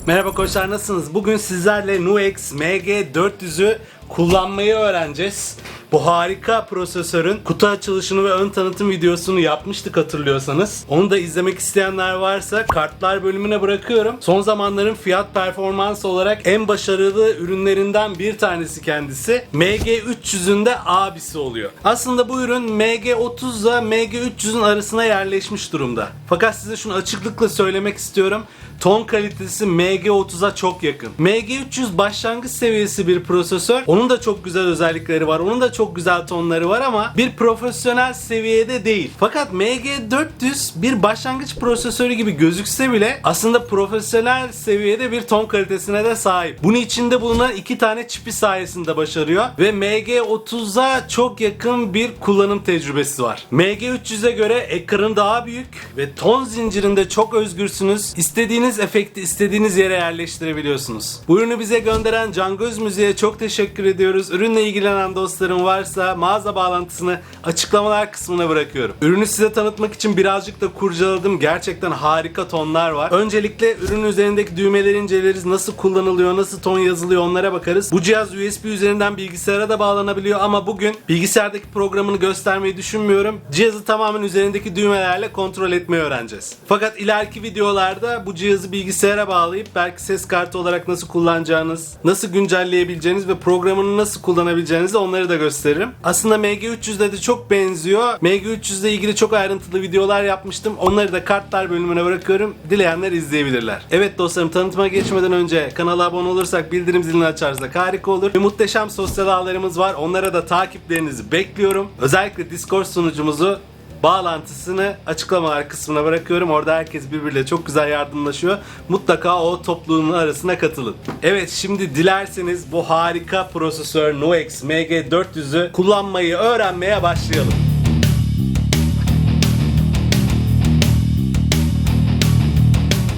Merhaba koçlar, nasılsınız? Bugün sizlerle NUX MG400'ü kullanmayı öğreneceğiz. Bu harika prosesörün kutu açılışını ve ön tanıtım videosunu yapmıştık hatırlıyorsanız. Onu da izlemek isteyenler varsa kartlar bölümüne bırakıyorum. Son zamanların fiyat performans olarak en başarılı ürünlerinden bir tanesi kendisi. MG300'ün de abisi oluyor. Aslında bu ürün MG30 ile MG300'ün arasına yerleşmiş durumda. Fakat size şunu açıklıkla söylemek istiyorum. Ton kalitesi MG30'a çok yakın. MG300 başlangıç seviyesi bir prosesör. Onun da çok güzel özellikleri var. Onun da çok güzel tonları var ama bir profesyonel seviyede değil. Fakat MG400 bir başlangıç prosesörü gibi gözükse bile aslında profesyonel seviyede bir ton kalitesine de sahip. Bunun içinde bulunan iki tane çipi sayesinde başarıyor ve MG30'a çok yakın bir kullanım tecrübesi var. MG300'e göre ekranı daha büyük ve ton zincirinde çok özgürsünüz. İstediğiniz efekti istediğiniz yere yerleştirebiliyorsunuz. Bu ürünü bize gönderen Cangöz Müziğe çok teşekkür ediyoruz. Ürünle ilgilenen dostlarım varsa mağaza bağlantısını açıklamalar kısmına bırakıyorum. Ürünü size tanıtmak için birazcık da kurcaladım. Gerçekten harika tonlar var. Öncelikle ürünün üzerindeki düğmeleri inceleriz. Nasıl kullanılıyor, nasıl ton yazılıyor onlara bakarız. Bu cihaz USB üzerinden bilgisayara da bağlanabiliyor ama bugün bilgisayardaki programını göstermeyi düşünmüyorum. Cihazı tamamen üzerindeki düğmelerle kontrol etmeyi öğreneceğiz. Fakat ileriki videolarda bu cihazı bilgisayara bağlayıp belki ses kartı olarak nasıl kullanacağınız, nasıl güncelleyebileceğiniz ve programını nasıl kullanabileceğinizi onları da gösteririm. Aslında MG300'de de çok benziyor. MG300 ile ilgili çok ayrıntılı videolar yapmıştım. Onları da kartlar bölümüne bırakıyorum. Dileyenler izleyebilirler. Evet dostlarım, tanıtıma geçmeden önce kanala abone olursak, bildirim zilini açarsak harika olur. Ve muhteşem sosyal ağlarımız var. Onlara da takiplerinizi bekliyorum. Özellikle Discord sunucumuzu bağlantısını açıklamalar kısmına bırakıyorum. Orada herkes birbiriyle çok güzel yardımlaşıyor. Mutlaka o topluluğun arasına katılın. Evet, şimdi dilerseniz bu harika prosesör NUX MG400'ü kullanmayı öğrenmeye başlayalım.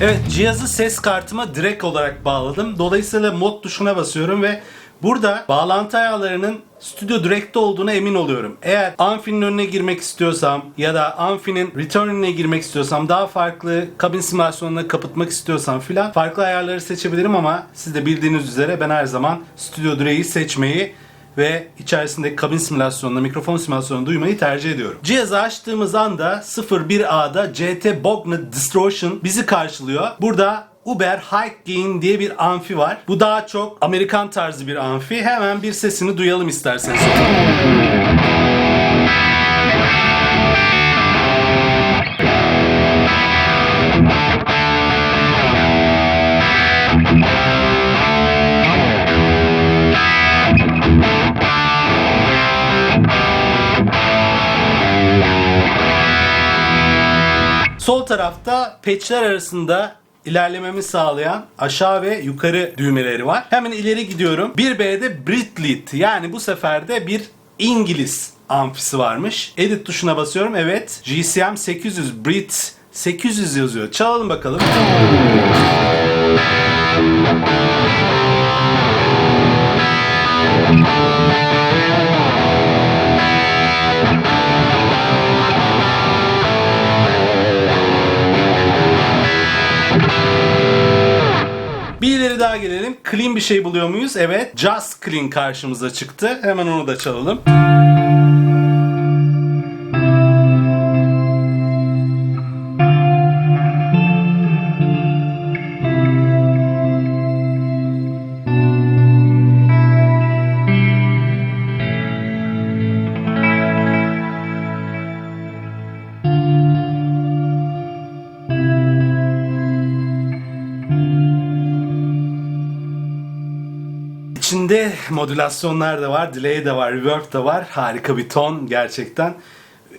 Evet, cihazı ses kartıma direkt olarak bağladım. Dolayısıyla mod tuşuna basıyorum ve burada bağlantı ayarlarının Studio Direct'te olduğuna emin oluyorum. Eğer Amfi'nin önüne girmek istiyorsam ya da Amfi'nin Return'ine girmek istiyorsam, daha farklı kabin simülasyonunu kapatmak istiyorsam filan farklı ayarları seçebilirim ama siz de bildiğiniz üzere ben her zaman Studio Direct'i seçmeyi ve içerisindeki kabin simülasyonunu, mikrofon simülasyonunu duymayı tercih ediyorum. Cihazı açtığımız anda 01A'da CT Bogner Distortion bizi karşılıyor. Burada Uber High Gain diye bir amfi var. Bu daha çok Amerikan tarzı bir amfi. Hemen bir sesini duyalım isterseniz. Sol tarafta patchler arasında ilerlememi sağlayan aşağı ve yukarı düğmeleri var. Hemen ileri gidiyorum. 1B'de Britlead, yani bu sefer de bir İngiliz amfisi varmış. Edit tuşuna basıyorum. Evet, GCM 800 Brit 800 yazıyor. Çalalım bakalım. Bir ileri daha gelelim. Clean bir şey buluyor muyuz? Evet. Just Clean karşımıza çıktı. Hemen onu da çalalım. İçinde modülasyonlar da var, delay de var, reverb de var. Harika bir ton gerçekten.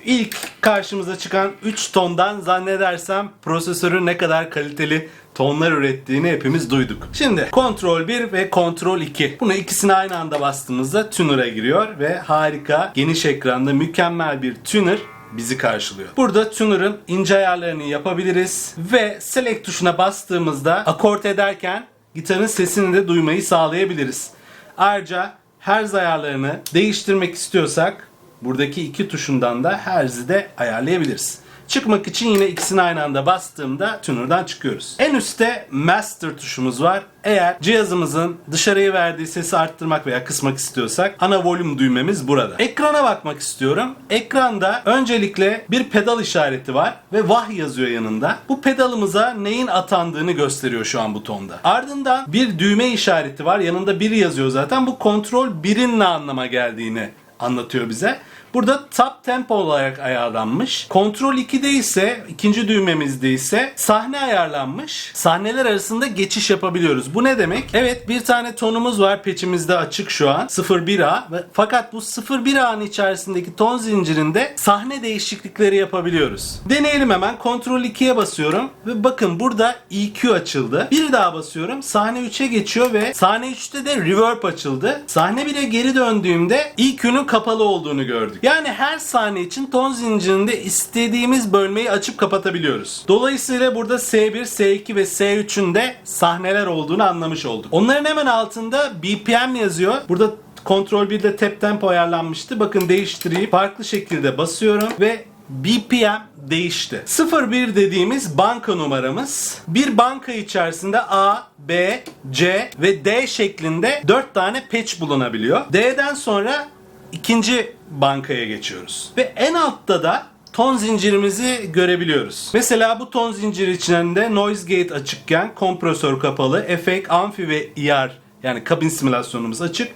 İlk karşımıza çıkan 3 tondan zannedersem prosesörün ne kadar kaliteli tonlar ürettiğini hepimiz duyduk. Şimdi Ctrl 1 ve Ctrl 2. Bunu ikisini aynı anda bastığımızda tuner'a giriyor ve harika, geniş ekranda mükemmel bir tuner bizi karşılıyor. Burada tuner'ın ince ayarlarını yapabiliriz ve select tuşuna bastığımızda akort ederken gitarın sesini de duymayı sağlayabiliriz. Ayrıca herz ayarlarını değiştirmek istiyorsak buradaki iki tuşundan da herzi de ayarlayabiliriz. Çıkmak için yine ikisini aynı anda bastığımda tuner'dan çıkıyoruz. En üstte master tuşumuz var. Eğer cihazımızın dışarıya verdiği sesi arttırmak veya kısmak istiyorsak ana volüm düğmemiz burada. Ekrana bakmak istiyorum. Ekranda öncelikle bir pedal işareti var ve vah yazıyor yanında. Bu pedalımıza neyin atandığını gösteriyor şu an butonda. Ardından bir düğme işareti var. Yanında 1 yazıyor zaten. Bu kontrol 1'in ne anlama geldiğini anlatıyor bize. Burada top tempo olarak ayarlanmış. Kontrol 2'de ise, ikinci düğmemizde ise sahne ayarlanmış. Sahneler arasında geçiş yapabiliyoruz. Bu ne demek? Evet, bir tane tonumuz var. Patch'imizde açık şu an. 01A. Fakat bu 01A'nın içerisindeki ton zincirinde sahne değişiklikleri yapabiliyoruz. Deneyelim hemen. Kontrol 2'ye basıyorum. Ve bakın burada EQ açıldı. Bir daha basıyorum. Sahne 3'e geçiyor ve sahne 3'te de reverb açıldı. Sahne 1'e geri döndüğümde EQ'nun kapalı olduğunu gördük. Yani her sahne için ton zincirinde istediğimiz bölmeyi açıp kapatabiliyoruz. Dolayısıyla burada S1, S2 ve S3'ün de sahneler olduğunu anlamış olduk. Onların hemen altında BPM yazıyor. Burada Ctrl 1'de tap tempo ayarlanmıştı. Bakın değiştireyim. Farklı şekilde basıyorum ve BPM değişti. 01 dediğimiz banka numaramız. Bir banka içerisinde A, B, C ve D şeklinde 4 tane patch bulunabiliyor. D'den sonra ikinci bankaya geçiyoruz. Ve en altta da ton zincirimizi görebiliyoruz. Mesela bu ton zinciri içinde noise gate açıkken kompresör kapalı, efekt, amfi ve IR yani kabin simülasyonumuz açık.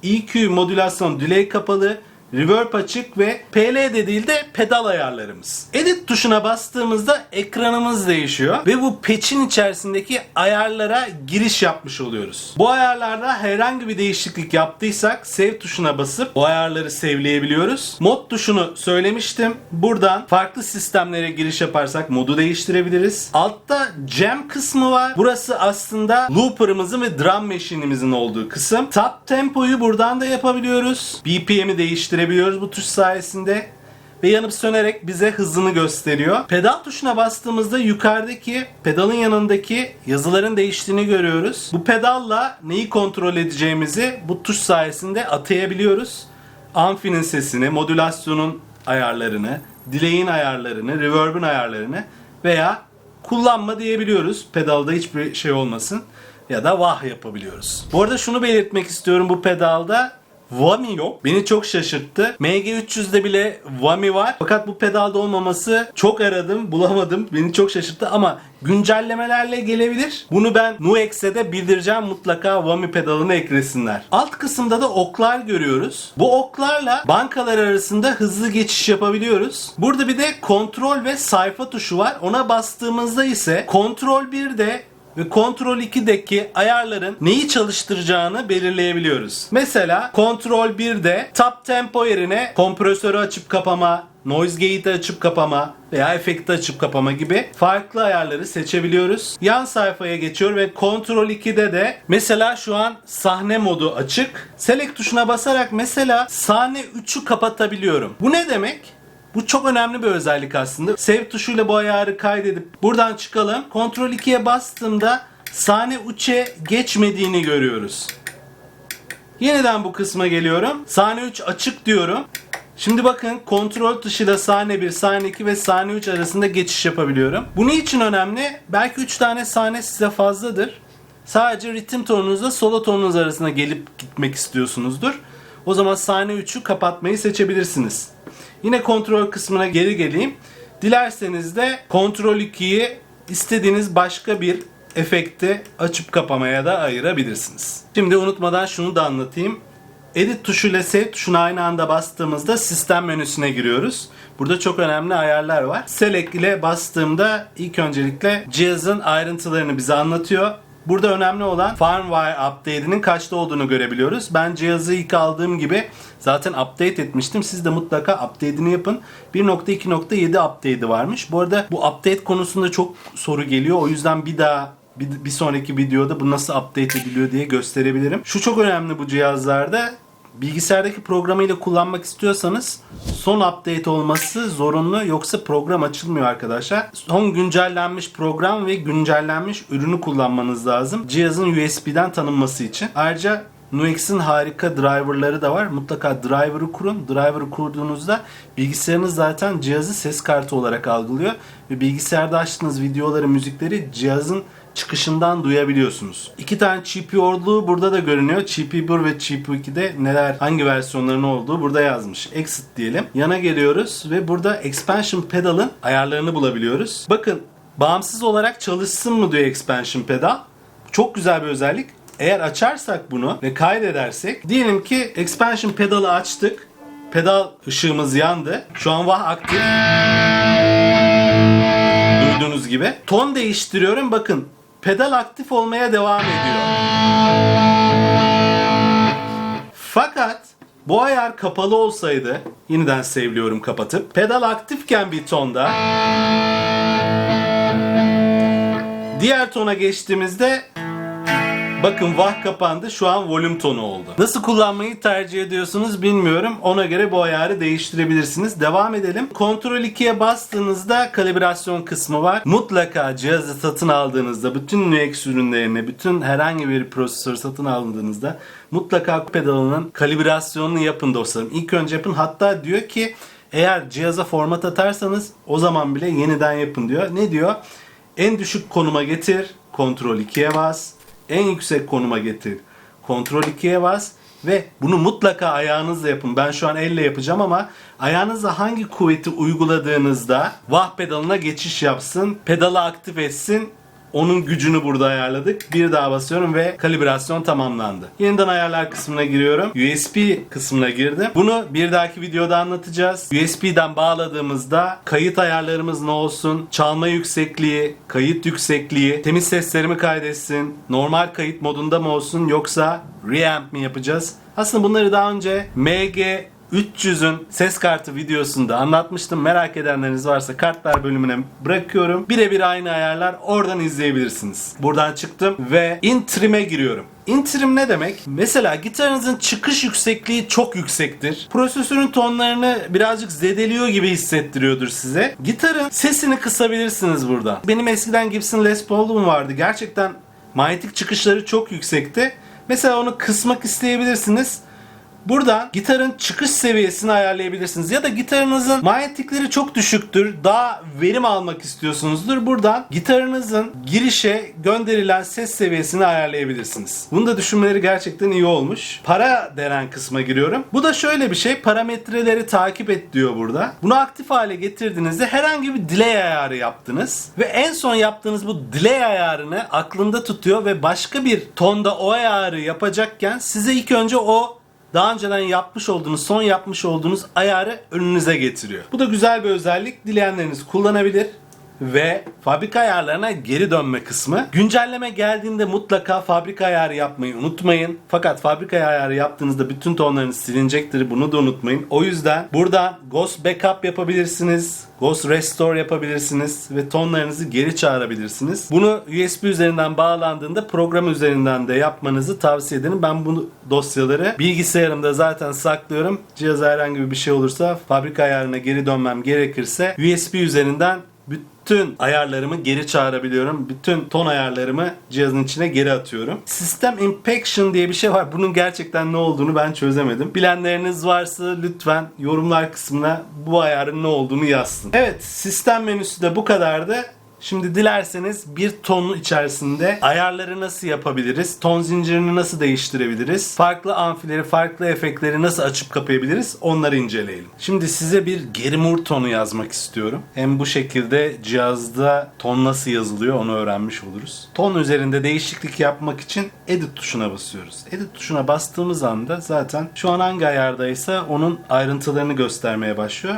EQ, modülasyon, delay kapalı, reverb açık ve PL'de değil de pedal ayarlarımız. Edit tuşuna bastığımızda ekranımız değişiyor ve bu patch'in içerisindeki ayarlara giriş yapmış oluyoruz. Bu ayarlarda herhangi bir değişiklik yaptıysak save tuşuna basıp o ayarları saveleyebiliyoruz. Mod tuşunu söylemiştim. Buradan farklı sistemlere giriş yaparsak modu değiştirebiliriz. Altta jam kısmı var. Burası aslında looper'ımızın ve drum machine'imizin olduğu kısım. Top tempoyu buradan da yapabiliyoruz. BPM'i değiştirebiliyoruz bu tuş sayesinde ve yanıp sönerek bize hızını gösteriyor. Pedal tuşuna bastığımızda yukarıdaki pedalın yanındaki yazıların değiştiğini görüyoruz. Bu pedalla neyi kontrol edeceğimizi bu tuş sayesinde atayabiliyoruz. Amfinin sesini, modülasyonun ayarlarını, delay'in ayarlarını, reverb'in ayarlarını veya kullanma diyebiliyoruz. Pedalda hiçbir şey olmasın ya da vah yapabiliyoruz. Bu arada şunu belirtmek istiyorum, bu pedalda Whammy yok. Beni çok şaşırttı. MG300'de bile Whammy var. Fakat bu pedalda olmaması, çok aradım, bulamadım. Beni çok şaşırttı ama güncellemelerle gelebilir. Bunu ben Nuex'e de bildireceğim. Mutlaka Whammy pedalını eklesinler. Alt kısımda da oklar görüyoruz. Bu oklarla bankalar arasında hızlı geçiş yapabiliyoruz. Burada bir de kontrol ve sayfa tuşu var. Ona bastığımızda ise kontrol 1'de ve Ctrl 2'deki ayarların neyi çalıştıracağını belirleyebiliyoruz. Mesela Ctrl 1'de top tempo yerine kompresörü açıp kapama, noise gate'i açıp kapama veya efekti açıp kapama gibi farklı ayarları seçebiliyoruz. Yan sayfaya geçiyor ve Ctrl 2'de de mesela şu an sahne modu açık. Select tuşuna basarak mesela sahne 3'ü kapatabiliyorum. Bu ne demek? Bu çok önemli bir özellik aslında. Save tuşuyla bu ayarı kaydedip buradan çıkalım. Ctrl 2'ye bastığımda sahne 3'e geçmediğini görüyoruz. Yeniden bu kısma geliyorum. Sahne 3 açık diyorum. Şimdi bakın kontrol tuşuyla sahne 1, sahne 2 ve sahne 3 arasında geçiş yapabiliyorum. Bu ne için önemli? Belki 3 tane sahne size fazladır. Sadece ritim tonunuzla solo tonunuz arasında gelip gitmek istiyorsunuzdur. O zaman sahne 3'ü kapatmayı seçebilirsiniz. Yine kontrol kısmına geri geleyim. Dilerseniz de kontrol 2'yi istediğiniz başka bir efekti açıp kapamaya da ayırabilirsiniz. Şimdi unutmadan şunu da anlatayım. Edit tuşuyla Save tuşuna aynı anda bastığımızda sistem menüsüne giriyoruz. Burada çok önemli ayarlar var. Select ile bastığımda ilk öncelikle cihazın ayrıntılarını bize anlatıyor. Burada önemli olan firmware update'inin kaçta olduğunu görebiliyoruz. Ben cihazı ilk aldığım gibi zaten update etmiştim. Siz de mutlaka update'ini yapın. 1.2.7 update'i varmış. Bu arada bu update konusunda çok soru geliyor. O yüzden bir sonraki videoda bu nasıl update ediliyor diye gösterebilirim. Şu çok önemli bu cihazlarda. Bilgisayardaki programıyla kullanmak istiyorsanız son update olması zorunlu, yoksa program açılmıyor arkadaşlar. Son güncellenmiş program ve güncellenmiş ürünü kullanmanız lazım cihazın USB'den tanınması için. Ayrıca NUX'in harika driverları da var. Mutlaka driver'ı kurun. Driver'ı kurduğunuzda bilgisayarınız zaten cihazı ses kartı olarak algılıyor. Ve bilgisayarda açtığınız videoları, müzikleri cihazın çıkışından duyabiliyorsunuz. 2 tane GPU orduluğu burada da görünüyor. GPU 1 ve GPU 2'de neler, hangi versiyonların olduğu burada yazmış. Exit diyelim. Yana geliyoruz ve burada Expansion Pedal'ın ayarlarını bulabiliyoruz. Bakın, bağımsız olarak çalışsın mı diyor Expansion Pedal. Çok güzel bir özellik. Eğer açarsak bunu ve kaydedersek, diyelim ki Expansion Pedal'ı açtık. Pedal ışığımız yandı. Şu an VAH aktif. Duyduğunuz gibi. Ton değiştiriyorum. Bakın, pedal aktif olmaya devam ediyor. Fakat bu ayar kapalı olsaydı, yeniden save'liyorum kapatıp, pedal aktifken bir tonda, diğer tona geçtiğimizde bakın VAH kapandı. Şu an volüm tonu oldu. Nasıl kullanmayı tercih ediyorsunuz bilmiyorum. Ona göre bu ayarı değiştirebilirsiniz. Devam edelim. Ctrl 2'ye bastığınızda kalibrasyon kısmı var. Mutlaka cihazı satın aldığınızda, bütün NUX ürünlerini, bütün herhangi bir prosesör satın aldığınızda mutlaka pedalının kalibrasyonunu yapın dostlarım. İlk önce yapın. Hatta diyor ki eğer cihaza format atarsanız o zaman bile yeniden yapın diyor. Ne diyor? En düşük konuma getir. Ctrl 2'ye bas. En yüksek konuma getir. Ctrl 2'ye bas ve bunu mutlaka ayağınızla yapın. Ben şu an elle yapacağım ama ayağınızla hangi kuvveti uyguladığınızda VAH pedalına geçiş yapsın, pedalı aktif etsin. Onun gücünü burada ayarladık. Bir daha basıyorum ve kalibrasyon tamamlandı. Yeniden ayarlar kısmına giriyorum. USB kısmına girdim. Bunu bir dahaki videoda anlatacağız. USB'den bağladığımızda kayıt ayarlarımız ne olsun? Çalma yüksekliği, kayıt yüksekliği, temiz seslerimi kaydetsin, normal kayıt modunda mı olsun yoksa reamp mi yapacağız? Aslında bunları daha önce MG 300'ün ses kartı videosunda anlatmıştım. Merak edenleriniz varsa kartlar bölümüne bırakıyorum. Birebir aynı ayarlar, oradan izleyebilirsiniz. Buradan çıktım ve in-trim'e giriyorum. In-trim ne demek? Mesela gitarınızın çıkış yüksekliği çok yüksektir. Prosesörün tonlarını birazcık zedeliyor gibi hissettiriyordur size. Gitarın sesini kısabilirsiniz buradan. Benim eskiden Gibson Les Paul'um vardı. Gerçekten manyetik çıkışları çok yüksekti. Mesela onu kısmak isteyebilirsiniz. Buradan gitarın çıkış seviyesini ayarlayabilirsiniz. Ya da gitarınızın manyetikleri çok düşüktür. Daha verim almak istiyorsunuzdur. Buradan gitarınızın girişe gönderilen ses seviyesini ayarlayabilirsiniz. Bunu da düşünmeleri gerçekten iyi olmuş. Para denen kısma giriyorum. Bu da şöyle bir şey. Parametreleri takip et diyor burada. Bunu aktif hale getirdiğinizde herhangi bir delay ayarı yaptınız. Ve en son yaptığınız bu delay ayarını aklında tutuyor ve başka bir tonda o ayarı yapacakken size ilk önce o daha önceden yapmış olduğunuz, son yapmış olduğunuz ayarı önünüze getiriyor. Bu da güzel bir özellik. Dileyenleriniz kullanabilir. Ve fabrika ayarlarına geri dönme kısmı. Güncelleme geldiğinde mutlaka fabrika ayarı yapmayı unutmayın. Fakat fabrika ayarı yaptığınızda bütün tonlarınız silinecektir. Bunu da unutmayın. O yüzden buradan Ghost Backup yapabilirsiniz. Ghost Restore yapabilirsiniz. Ve tonlarınızı geri çağırabilirsiniz. Bunu USB üzerinden bağlandığında program üzerinden de yapmanızı tavsiye ederim. Ben bu dosyaları bilgisayarımda zaten saklıyorum. Cihaza herhangi bir şey olursa fabrika ayarına geri dönmem gerekirse USB üzerinden bütün ayarlarımı geri çağırabiliyorum. Bütün ton ayarlarımı cihazın içine geri atıyorum. System Impaction diye bir şey var. Bunun gerçekten ne olduğunu ben çözemedim. Bilenleriniz varsa lütfen yorumlar kısmına bu ayarın ne olduğunu yazsın. Evet, sistem menüsü de bu kadardı. Şimdi dilerseniz bir tonun içerisinde ayarları nasıl yapabiliriz? Ton zincirini nasıl değiştirebiliriz? Farklı amfileri, farklı efektleri nasıl açıp kapayabiliriz? Onları inceleyelim. Şimdi size bir geri mur tonu yazmak istiyorum. Hem bu şekilde cihazda ton nasıl yazılıyor onu öğrenmiş oluruz. Ton üzerinde değişiklik yapmak için Edit tuşuna basıyoruz. Edit tuşuna bastığımız anda zaten şu an hangi ayardaysa onun ayrıntılarını göstermeye başlıyor.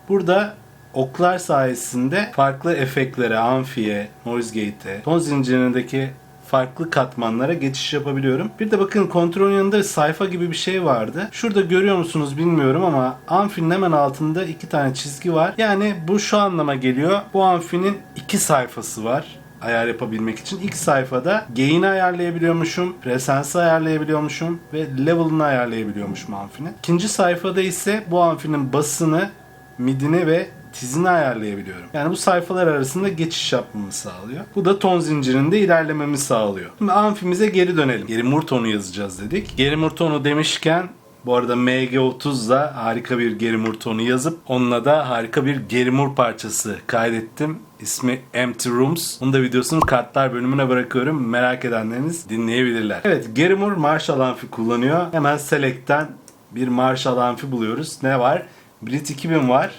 Burada oklar sayesinde farklı efektlere, amfiye, noise gate'e, ton zincirindeki farklı katmanlara geçiş yapabiliyorum. Bir de bakın kontrolün yanında sayfa gibi bir şey vardı. Şurada görüyor musunuz bilmiyorum ama amfinin hemen altında 2 tane çizgi var. Yani bu şu anlama geliyor. Bu amfinin 2 sayfası var ayar yapabilmek için. İlk sayfada gain'i ayarlayabiliyormuşum, presence'ı ayarlayabiliyormuşum ve level'ını ayarlayabiliyormuşum amfinin. İkinci sayfada ise bu amfinin basını, midini ve tizini ayarlayabiliyorum. Yani bu sayfalar arasında geçiş yapmamı sağlıyor. Bu da ton zincirinde ilerlememi sağlıyor. Şimdi amfimize geri dönelim. Gerimur tonu yazacağız dedik. Gerimur tonu demişken bu arada MG30'la harika bir gerimur tonu yazıp onunla da harika bir gerimur parçası kaydettim. İsmi Empty Rooms. Onun da videosunu kartlar bölümüne bırakıyorum. Merak edenleriniz dinleyebilirler. Evet, gerimur Marshall amfi kullanıyor. Hemen Select'ten bir Marshall amfi buluyoruz. Ne var? Brit 2000 var.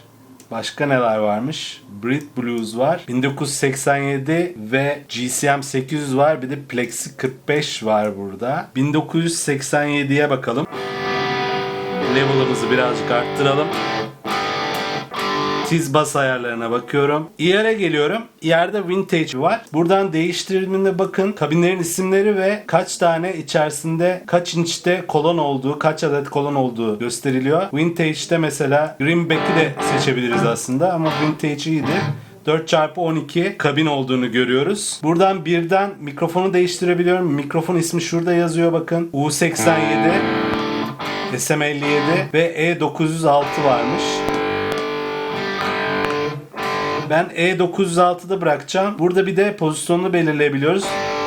Başka neler varmış? Brit Blues var. 1987 ve GCM 800 var. Bir de Plexi 45 var burada. 1987'ye bakalım. Level'ımızı birazcık arttıralım. Tiz bas ayarlarına bakıyorum. ER'e geliyorum. ER'de Vintage var. Buradan değiştirildiğinde bakın kabinlerin isimleri ve kaç tane içerisinde kaç inçte kolon olduğu, kaç adet kolon olduğu gösteriliyor. Vintage'de mesela Greenback'i de seçebiliriz aslında ama Vintage iyidir. 4x12 kabin olduğunu görüyoruz. Buradan birden mikrofonu değiştirebiliyorum. Mikrofon ismi şurada yazıyor bakın. U87, SM57 ve E906 varmış. Ben E906'da bırakacağım. Burada bir de pozisyonunu belirleyebiliyoruz.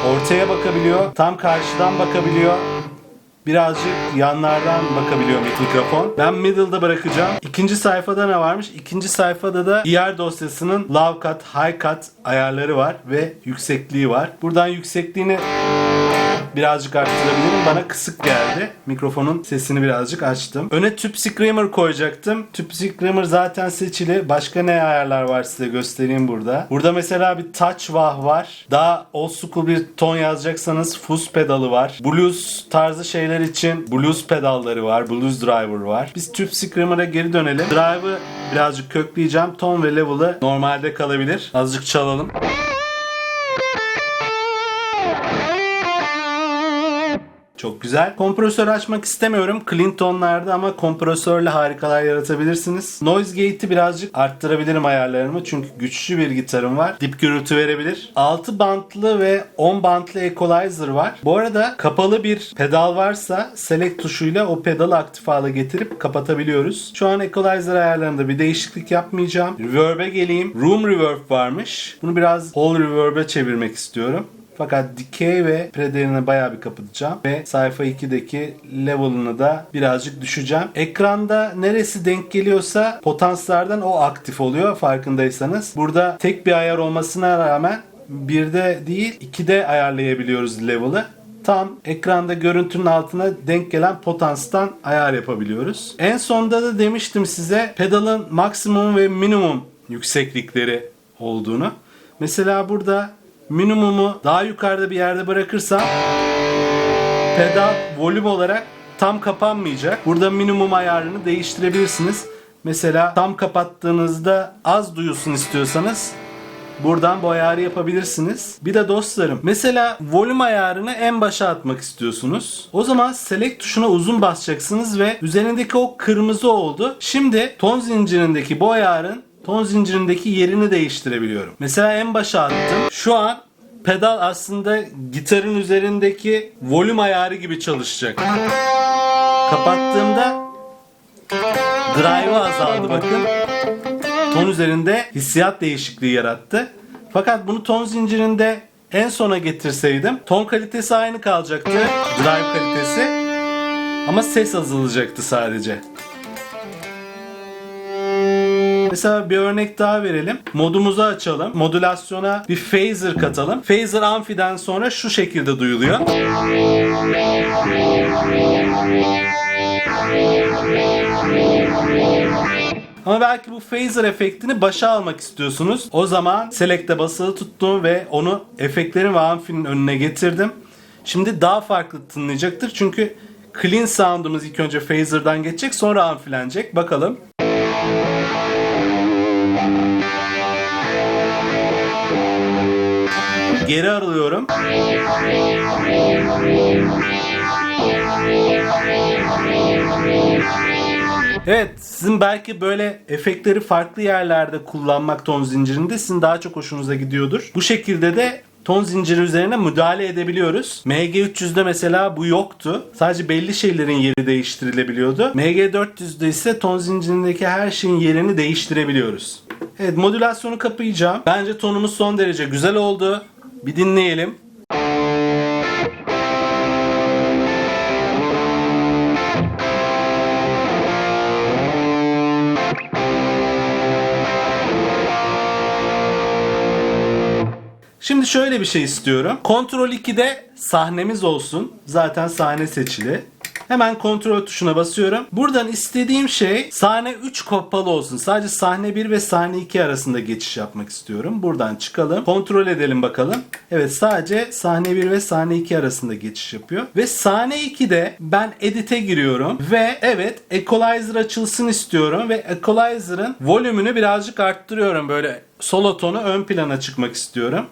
Ortaya bakabiliyor. Tam karşıdan bakabiliyor. Birazcık yanlardan bakabiliyor mikrofon. Ben middle'da bırakacağım. İkinci sayfada ne varmış? İkinci sayfada da ER dosyasının low cut, high cut ayarları var ve yüksekliği var. Buradan yüksekliğini birazcık arttırabilirim. Bana kısık geldi. Mikrofonun sesini birazcık açtım. Öne tüp screamer koyacaktım. Tüp screamer zaten seçili. Başka ne ayarlar var size göstereyim burada. Burada mesela bir touch wah var. Daha old school bir ton yazacaksanız fuzz pedalı var. Blues tarzı şeyler için blues pedalları var. Blues driver var. Biz tüp screamer'a geri dönelim. Drive'ı birazcık kökleyeceğim. Ton ve level'ı normalde kalabilir. Azıcık çalalım. Çok güzel. Kompresör açmak istemiyorum. Clean tonlarda ama kompresörle harikalar yaratabilirsiniz. Noise gate'i birazcık arttırabilirim ayarlarımı. Çünkü güçlü bir gitarım var. Dip gürültü verebilir. 6 bantlı ve 10 bantlı equalizer var. Bu arada kapalı bir pedal varsa select tuşuyla o pedalı aktif hale getirip kapatabiliyoruz. Şu an equalizer ayarlarında bir değişiklik yapmayacağım. Reverb'e geleyim. Room reverb varmış. Bunu biraz whole reverb'e çevirmek istiyorum. Fakat decay ve predelini bayağı bir kapatacağım. Ve sayfa 2'deki level'ını da birazcık düşeceğim. Ekranda neresi denk geliyorsa potanslardan o aktif oluyor farkındaysanız. Burada tek bir ayar olmasına rağmen 1'de değil 2'de ayarlayabiliyoruz level'ı. Tam ekranda görüntünün altına denk gelen potanstan ayar yapabiliyoruz. En sonda da demiştim size pedalın maksimum ve minimum yükseklikleri olduğunu. Mesela burada minimumu daha yukarıda bir yerde bırakırsam pedal volüm olarak tam kapanmayacak. Burada minimum ayarını değiştirebilirsiniz. Mesela tam kapattığınızda az duyulsun istiyorsanız buradan bu ayarı yapabilirsiniz. Bir de dostlarım mesela volüm ayarını en başa atmak istiyorsunuz. O zaman select tuşuna uzun basacaksınız ve üzerindeki o kırmızı oldu. Şimdi ton zincirindeki bu ayarın ton zincirindeki yerini değiştirebiliyorum. Mesela en başa attım. Şu an pedal aslında gitarın üzerindeki volüm ayarı gibi çalışacak. Kapattığımda drive'ı azaldı bakın. Ton üzerinde hissiyat değişikliği yarattı. Fakat bunu ton zincirinde en sona getirseydim ton kalitesi aynı kalacaktı. Drive kalitesi. Ama ses azalacaktı sadece. Mesela bir örnek daha verelim. Modumuzu açalım. Modülasyona bir phaser katalım. Phaser amfiden sonra şu şekilde duyuluyor. Ama belki bu phaser efektini başa almak istiyorsunuz. O zaman select'e basılı tuttum ve onu efektlerin ve amfinin önüne getirdim. Şimdi daha farklı tınlayacaktır. Çünkü clean sound'umuz ilk önce phaser'dan geçecek, sonra amfilenecek. Bakalım. Geri alıyorum. Evet, sizin belki böyle efektleri farklı yerlerde kullanmak ton zincirinde sizin daha çok hoşunuza gidiyordur. Bu şekilde de ton zinciri üzerine müdahale edebiliyoruz. MG300'de mesela bu yoktu. Sadece belli şeylerin yeri değiştirilebiliyordu. MG400'de ise ton zincirindeki her şeyin yerini değiştirebiliyoruz. Evet, modülasyonu kapayacağım. Bence tonumuz son derece güzel oldu. Bir dinleyelim. Şimdi şöyle bir şey istiyorum. Ctrl 2'de sahnemiz olsun. Zaten sahne seçili. Hemen kontrol tuşuna basıyorum. Buradan istediğim şey sahne 3 kapalı olsun. Sadece sahne 1 ve sahne 2 arasında geçiş yapmak istiyorum. Buradan çıkalım. Kontrol edelim bakalım. Evet, sadece sahne 1 ve sahne 2 arasında geçiş yapıyor. Ve sahne 2'de ben edit'e giriyorum. Ve evet, equalizer açılsın istiyorum. Ve equalizer'ın volümünü birazcık arttırıyorum. Böyle solo tonu ön plana çıkmak istiyorum.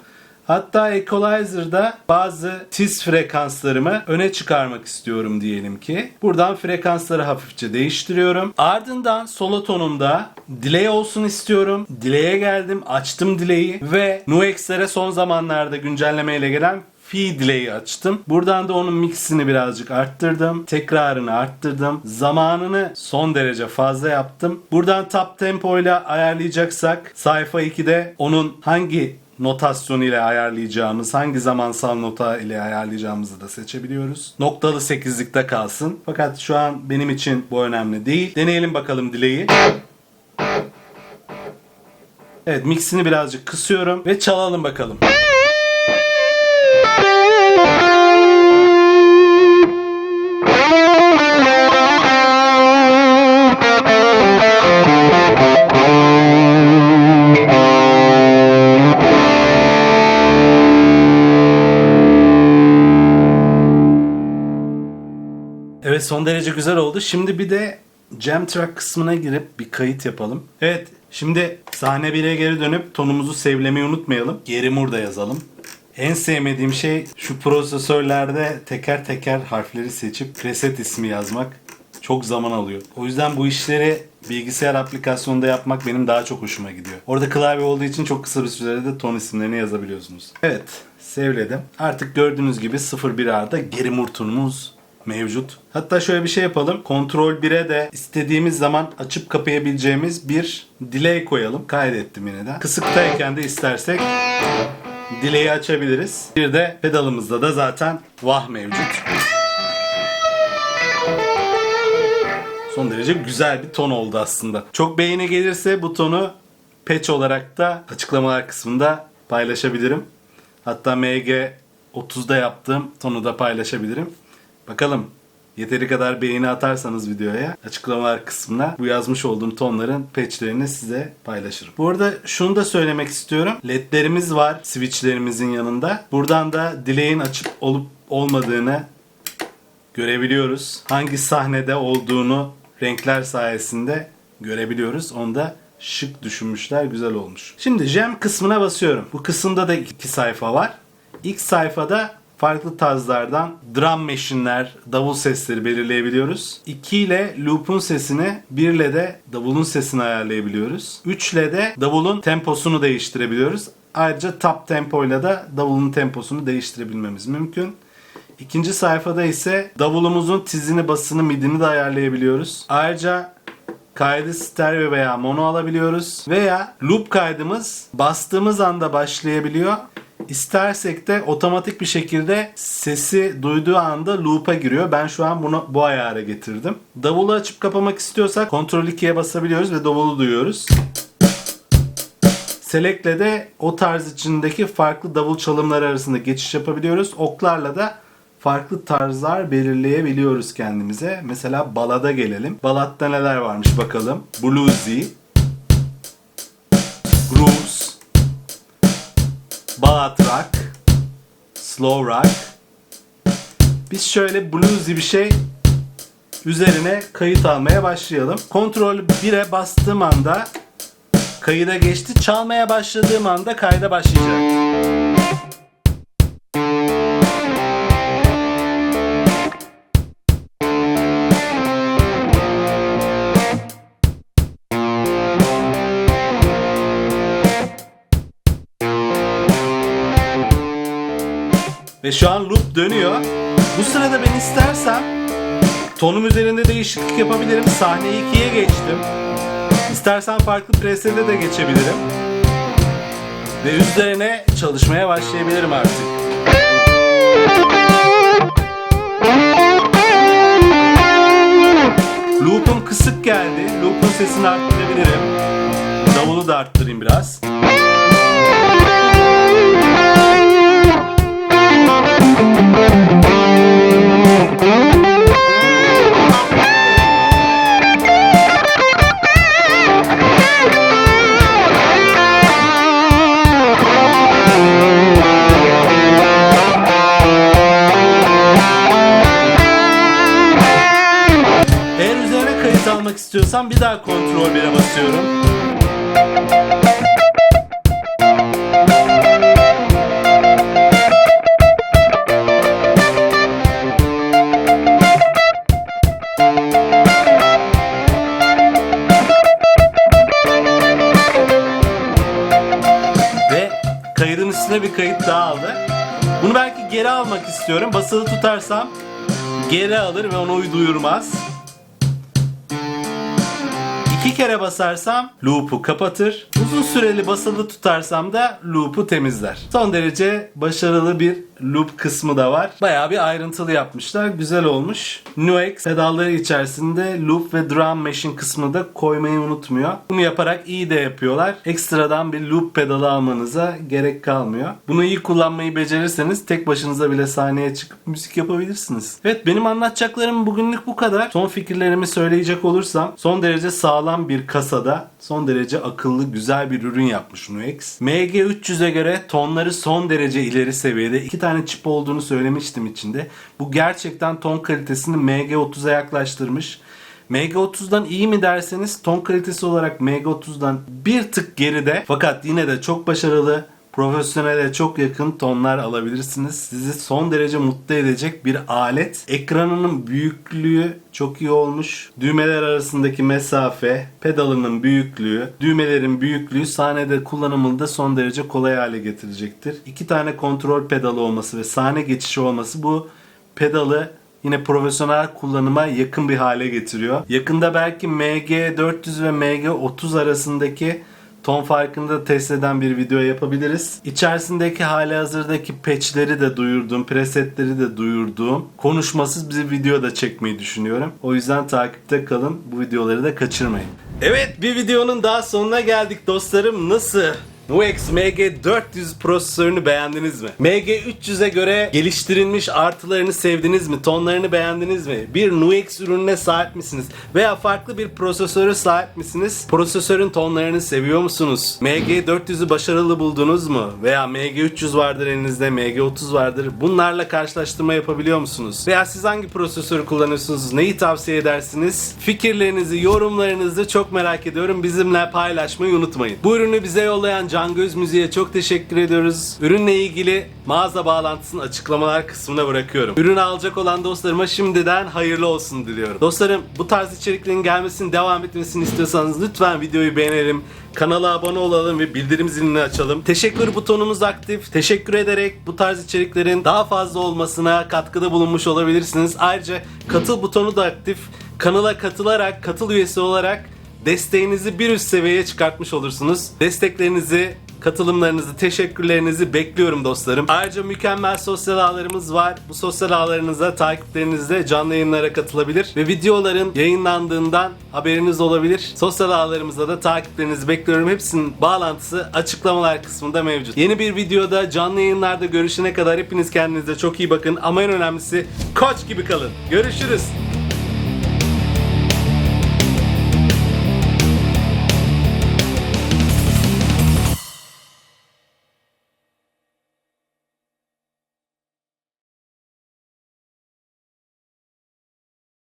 Hatta equalizer'da bazı tiz frekanslarımı öne çıkarmak istiyorum diyelim ki. Buradan frekansları hafifçe değiştiriyorum. Ardından solo tonumda delay olsun istiyorum. Delay'e geldim, açtım delay'i ve NUX'lere son zamanlarda güncellemeyle gelen Phi Delay'i açtım. Buradan da onun mixini birazcık arttırdım. Tekrarını arttırdım. Zamanını son derece fazla yaptım. Buradan top tempo ile ayarlayacaksak sayfa 2'de onun hangi notasyon ile ayarlayacağımız, hangi zamansal nota ile ayarlayacağımızı da seçebiliyoruz. Noktalı 8'likte kalsın. Fakat şu an benim için bu önemli değil. Deneyelim bakalım delay'i. Evet, mixini birazcık kısıyorum ve çalalım bakalım. Evet, son derece güzel oldu. Şimdi bir de Jam Track kısmına girip bir kayıt yapalım. Evet, şimdi sahne 1'e geri dönüp tonumuzu sevlemeyi unutmayalım. Geri murda yazalım. En sevmediğim şey şu prosesörlerde teker teker harfleri seçip preset ismi yazmak. Çok zaman alıyor. O yüzden bu işleri bilgisayar aplikasyonunda yapmak benim daha çok hoşuma gidiyor. Orada klavye olduğu için çok kısa bir sürede ton isimlerini yazabiliyorsunuz. Evet, sevledim. Artık gördüğünüz gibi 01R'da geri mur tonumuz mevcut. Hatta şöyle bir şey yapalım. Ctrl 1'e de istediğimiz zaman açıp kapayabileceğimiz bir delay koyalım. Kaydettim yine de. Kısıktayken de istersek delay'i açabiliriz. Bir de pedalımızda da zaten wah mevcut. Son derece güzel bir ton oldu aslında. Çok beğeni gelirse bu tonu patch olarak da açıklamalar kısmında paylaşabilirim. Hatta MG30'da yaptığım tonu da paylaşabilirim. Bakalım, yeteri kadar beğeni atarsanız videoya, açıklamalar kısmına bu yazmış olduğum tonların patchlerini size paylaşırım. Bu arada şunu da söylemek istiyorum. LED'lerimiz var switchlerimizin yanında. Buradan da delay'in açıp olup olmadığını görebiliyoruz. Hangi sahnede olduğunu renkler sayesinde görebiliyoruz. Onu da şık düşünmüşler, güzel olmuş. Şimdi Jam kısmına basıyorum. Bu kısımda da 2 sayfa var. İlk sayfada farklı tarzlardan drum machine'ler, davul sesleri belirleyebiliyoruz. 2 ile loop'un sesini, 1 ile de davulun sesini ayarlayabiliyoruz. 3 ile de davulun temposunu değiştirebiliyoruz. Ayrıca top tempo ile de davulun temposunu değiştirebilmemiz mümkün. İkinci sayfada ise davulumuzun tizini, basını, midini de ayarlayabiliyoruz. Ayrıca kaydı stereo veya mono alabiliyoruz. Veya loop kaydımız bastığımız anda başlayabiliyor. İstersek de otomatik bir şekilde sesi duyduğu anda loop'a giriyor. Ben şu an bunu bu ayara getirdim. Davulu açıp kapamak istiyorsak Ctrl 2'ye basabiliyoruz ve davulu duyuyoruz. Select'le de o tarz içindeki farklı davul çalımları arasında geçiş yapabiliyoruz. Oklarla da farklı tarzlar belirleyebiliyoruz kendimize. Mesela balada gelelim. Baladda neler varmış bakalım. Bluesy, grooves, ballad rock, slow rock. Biz şöyle bluesy bir şey üzerine kayıt almaya başlayalım. Ctrl 1'e bastığım anda kayıda geçti. Çalmaya başladığım anda kayda başlayacak. Ve şu an loop dönüyor. Bu sırada ben istersem tonum üzerinde değişiklik yapabilirim. Sahne 2'ye geçtim. İstersen farklı presete de geçebilirim. Ve üzerine çalışmaya başlayabilirim artık. Loop'um kısık geldi. Loop'un sesini arttırabilirim. Davulu da arttırayım biraz. Almak istiyorsam bir daha kontrol 1'e basıyorum. Ve kaydın üstüne bir kayıt daha aldı. Bunu belki geri almak istiyorum. Basılı tutarsam geri alır ve onu duyurmaz. 2 kere basarsam loop'u kapatır. Uzun süreli basılı tutarsam da loop'u temizler. Son derece başarılı bir loop kısmı da var. Bayağı bir ayrıntılı yapmışlar. Güzel olmuş. NUX pedalları içerisinde loop ve drum machine kısmını da koymayı unutmuyor. Bunu yaparak iyi de yapıyorlar. Ekstradan bir loop pedalı almanıza gerek kalmıyor. Bunu iyi kullanmayı becerirseniz tek başınıza bile sahneye çıkıp müzik yapabilirsiniz. Evet, benim anlatacaklarım bugünlük bu kadar. Son fikirlerimi söyleyecek olursam son derece sağlam bir kasada son derece akıllı güzel bir ürün yapmış NUX. MG300'e göre tonları son derece ileri seviyede. 2 tane çip olduğunu söylemiştim içinde. Bu gerçekten ton kalitesini MG30'a yaklaştırmış. MG30'dan iyi mi derseniz ton kalitesi olarak MG30'dan bir tık geride, fakat yine de çok başarılı, profesyonele çok yakın tonlar alabilirsiniz. Sizi son derece mutlu edecek bir alet. Ekranının büyüklüğü çok iyi olmuş. Düğmeler arasındaki mesafe, pedalının büyüklüğü, düğmelerin büyüklüğü sahnede kullanımını da son derece kolay hale getirecektir. 2 tane kontrol pedalı olması ve sahne geçişi olması bu pedalı yine profesyonel kullanıma yakın bir hale getiriyor. Yakında belki MG400 ve MG30 arasındaki ton farkını da test eden bir video yapabiliriz. İçerisindeki halihazırdaki patchleri de duyurduğum, presetleri de duyurduğum konuşmasız bir video da çekmeyi düşünüyorum. O yüzden takipte kalın. Bu videoları da kaçırmayın. Evet, bir videonun daha sonuna geldik dostlarım. Nasıl? NUX MG400 prosesörünü beğendiniz mi? MG300'e göre geliştirilmiş artılarını sevdiniz mi? Tonlarını beğendiniz mi? Bir NUX ürününe sahip misiniz? Veya farklı bir prosesöre sahip misiniz? Prosesörün tonlarını seviyor musunuz? MG400'ü başarılı buldunuz mu? Veya MG300 vardır elinizde, MG30 vardır. Bunlarla karşılaştırma yapabiliyor musunuz? Veya siz hangi prosesörü kullanıyorsunuz? Neyi tavsiye edersiniz? Fikirlerinizi, yorumlarınızı çok merak ediyorum. Bizimle paylaşmayı unutmayın. Bu ürünü bize yollayan Can Göz Müziğe çok teşekkür ediyoruz. Ürünle ilgili mağaza bağlantısını açıklamalar kısmına bırakıyorum. Ürünü alacak olan dostlarıma şimdiden hayırlı olsun diliyorum. Dostlarım, bu tarz içeriklerin gelmesini, devam etmesini istiyorsanız lütfen videoyu beğenelim, kanala abone olalım ve bildirim zilini açalım. Teşekkür butonumuz aktif. Teşekkür ederek bu tarz içeriklerin daha fazla olmasına katkıda bulunmuş olabilirsiniz. Ayrıca katıl butonu da aktif. Kanala katılarak, katıl üyesi olarak desteğinizi bir üst seviyeye çıkartmış olursunuz. Desteklerinizi, katılımlarınızı, teşekkürlerinizi bekliyorum dostlarım. Ayrıca mükemmel sosyal ağlarımız var. Bu sosyal ağlarınıza, takiplerinize canlı yayınlara katılabilir ve videoların yayınlandığından haberiniz olabilir. Sosyal ağlarımızda da takiplerinizi bekliyorum. Hepsinin bağlantısı açıklamalar kısmında mevcut. Yeni bir videoda, canlı yayınlarda görüşene kadar hepiniz kendinize çok iyi bakın. Ama en önemlisi koç gibi kalın. Görüşürüz.